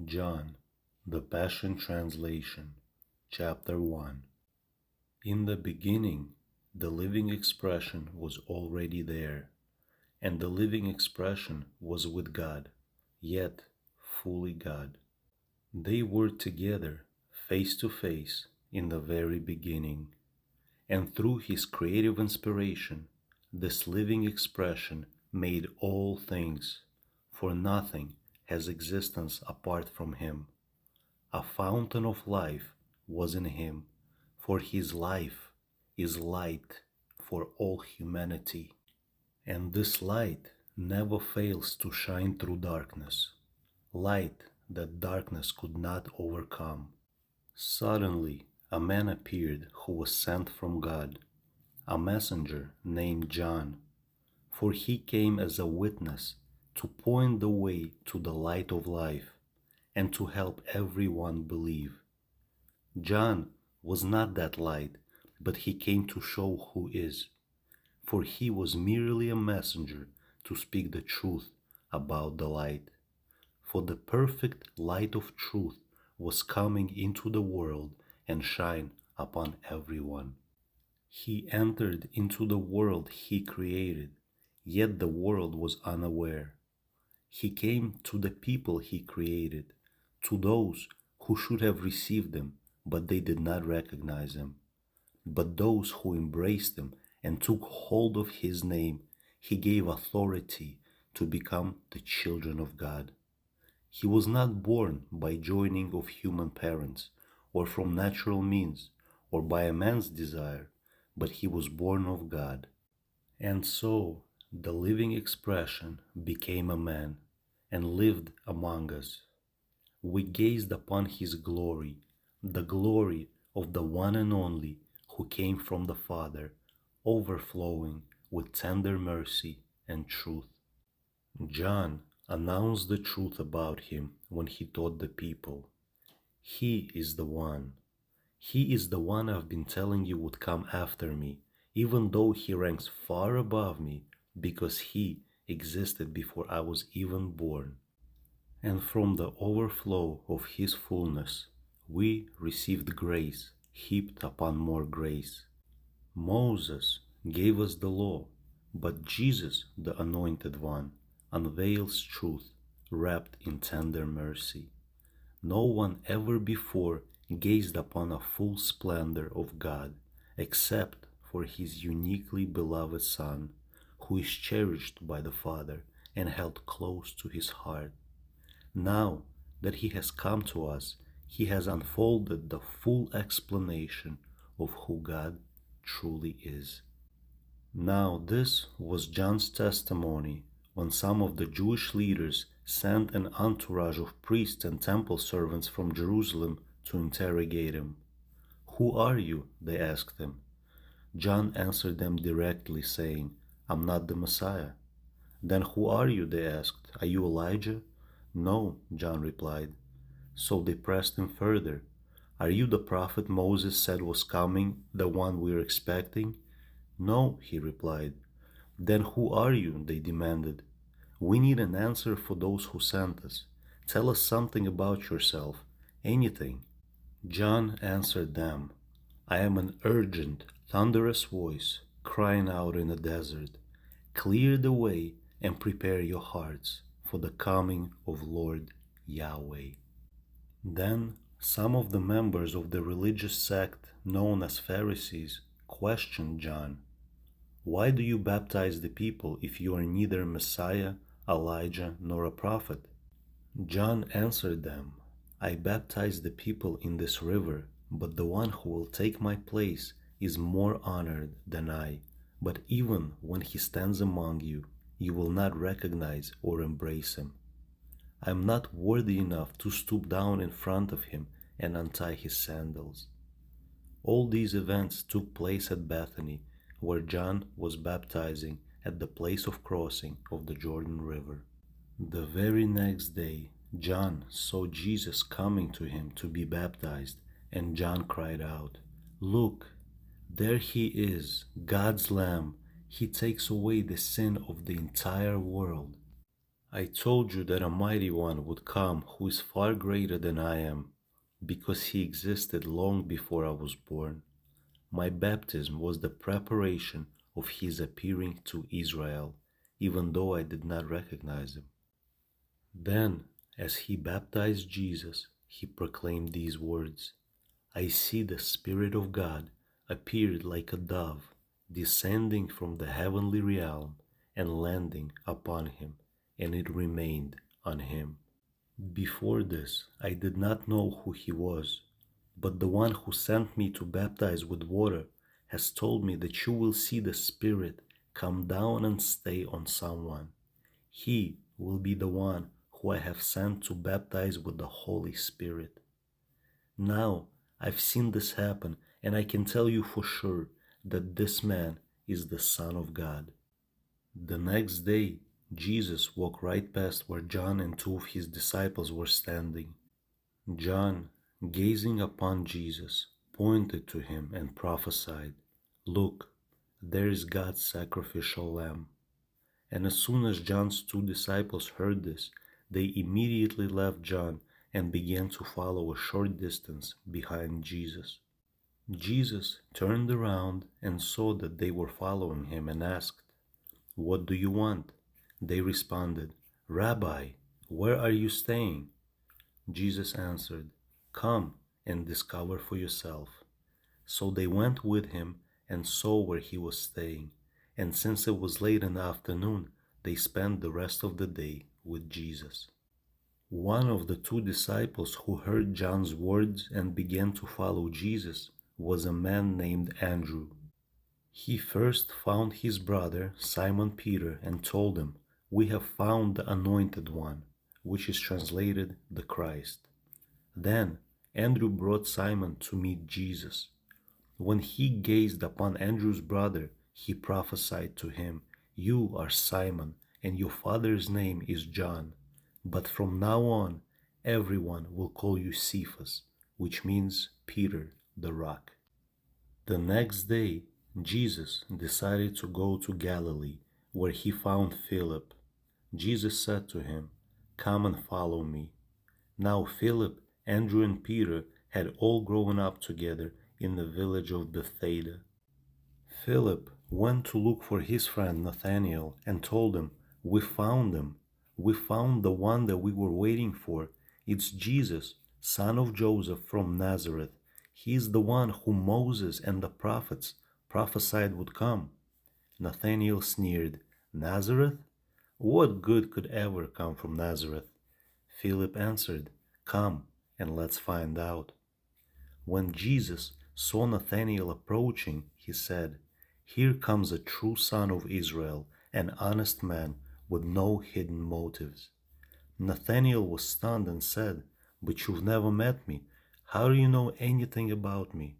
John, the Passion Translation, Chapter 1. In the beginning, the living expression was already there, and the living expression was with God, yet fully God. They were together, face to face, in the very beginning, and through his creative inspiration, this living expression made all things, for nothing has existence apart from him. A fountain of life was in him, for his life is light for all humanity. And this light never fails to shine through darkness, light that darkness could not overcome. Suddenly, a man appeared who was sent from God, a messenger named John, for he came as a witness to point the way to the light of life and to help everyone believe. John was not that light, but he came to show who is, for he was merely a messenger to speak the truth about the light. For the perfect light of truth was coming into the world and shine upon everyone. He entered into the world he created, yet the world was unaware. He came to the people he created, to those who should have received him, but they did not recognize him. But those who embraced him and took hold of his name, he gave authority to become the children of God. He was not born by joining of human parents, or from natural means, or by a man's desire, but he was born of God. And so the living expression became a man and lived among us. We gazed upon his glory, the glory of the one and only who came from the Father, overflowing with tender mercy and truth. John announced the truth about him when he taught the people. He is the one. He is the one I've been telling you would come after me, even though he ranks far above me, because he existed before I was even born. And from the overflow of his fullness, we received grace heaped upon more grace. Moses gave us the law, but Jesus, the Anointed One, unveils truth wrapped in tender mercy. No one ever before gazed upon a full splendor of God, except for his uniquely beloved Son, who is cherished by the Father and held close to his heart. Now that he has come to us, he has unfolded the full explanation of who God truly is. Now this was John's testimony when some of the Jewish leaders sent an entourage of priests and temple servants from Jerusalem to interrogate him. "Who are you?" they asked him. John answered them directly, saying, "I'm not the Messiah." "Then who are you?" they asked. "Are you Elijah?" "No," John replied. So they pressed him further. "Are you the prophet Moses said was coming, the one we're expecting?" "No," he replied. "Then who are you?" they demanded. "We need an answer for those who sent us. Tell us something about yourself, anything." John answered them, "I am an urgent, thunderous voice crying out in the desert, 'Clear the way and prepare your hearts for the coming of Lord Yahweh.'" Then some of the members of the religious sect known as Pharisees questioned John. "Why do you baptize the people if you are neither Messiah, Elijah, nor a prophet?" John answered them, "I baptize the people in this river, but the one who will take my place is more honored than I. But even when he stands among you, you will not recognize or embrace him. I am not worthy enough to stoop down in front of him and untie his sandals." All these events took place at Bethany, where John was baptizing at the place of crossing of the Jordan River. The very next day, John saw Jesus coming to him to be baptized, and John cried out, "Look, there he is, God's Lamb. He takes away the sin of the entire world." I told you that a mighty one would come who is far greater than I am, because he existed long before I was born. My baptism was the preparation of his appearing to Israel, even though I did not recognize him. Then, as he baptized Jesus, he proclaimed these words: I see the Spirit of God appeared like a dove, descending from the heavenly realm and landing upon him, and it remained on him. Before this, I did not know who he was, but the one who sent me to baptize with water has told me that you will see the Spirit come down and stay on someone. He will be the one who I have sent to baptize with the Holy Spirit. Now I've seen this happen, and I can tell you for sure that this man is the Son of God. The next day, Jesus walked right past where John and two of his disciples were standing. John, gazing upon Jesus, pointed to him and prophesied, Look, there is God's sacrificial lamb. And as soon as John's two disciples heard this, they immediately left John and began to follow a short distance behind Jesus. Jesus turned around and saw that they were following him and asked, What do you want? They responded, Rabbi, where are you staying? Jesus answered, Come and discover for yourself. So they went with him and saw where he was staying, and since it was late in the afternoon, they spent the rest of the day with Jesus. One of the two disciples who heard John's words and began to follow Jesus was a man named Andrew. He first found his brother Simon Peter and told him, We have found the Anointed One, which is translated the Christ. Then Andrew brought Simon to meet Jesus. When he gazed upon Andrew's brother, he prophesied to him, You are Simon, and your father's name is John. But from now on, everyone will call you Cephas, which means Peter, the rock. The next day, Jesus decided to go to Galilee, where he found Philip. Jesus said to him, Come and follow me. Now Philip, Andrew, and Peter had all grown up together in the village of Bethsaida. Philip went to look for his friend Nathanael and told him, We found him. We found the one that we were waiting for. It's Jesus, son of Joseph from Nazareth. He is the one whom Moses and the prophets prophesied would come. Nathanael sneered, Nazareth? What good could ever come from Nazareth? Philip answered, Come and let's find out. When Jesus saw Nathanael approaching, he said, Here comes a true son of Israel, an honest man with no hidden motives. Nathanael was stunned and said, But you've never met me. How do you know anything about me?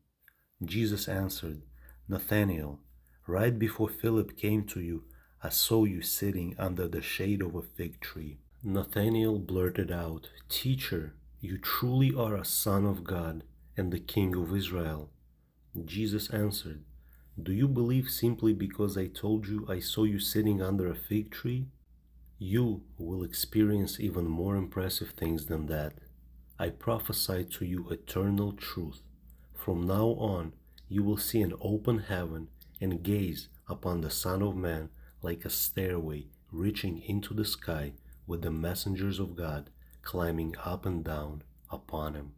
Jesus answered, Nathanael, right before Philip came to you, I saw you sitting under the shade of a fig tree. Nathanael blurted out, Teacher, you truly are a son of God and the King of Israel. Jesus answered, Do you believe simply because I told you I saw you sitting under a fig tree? You will experience even more impressive things than that. I prophesy to you eternal truth. From now on, you will see an open heaven and gaze upon the Son of Man like a stairway reaching into the sky with the messengers of God climbing up and down upon him.